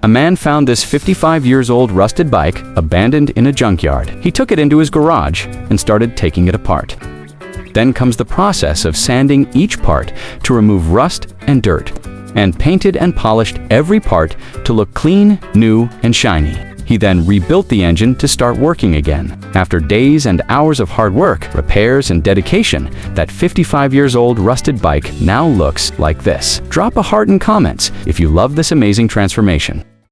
A man found this 55 years old rusted bike abandoned in a junkyard. He took it into his garage and started taking it apart. Then comes the process of sanding each part to remove rust and dirt, and painted and polished every part to look clean, new, and shiny. He then rebuilt the engine to start working again. After days and hours of hard work, repairs, and dedication, that 55 years old rusted bike now looks like this. Drop a heart in comments if you love this amazing transformation.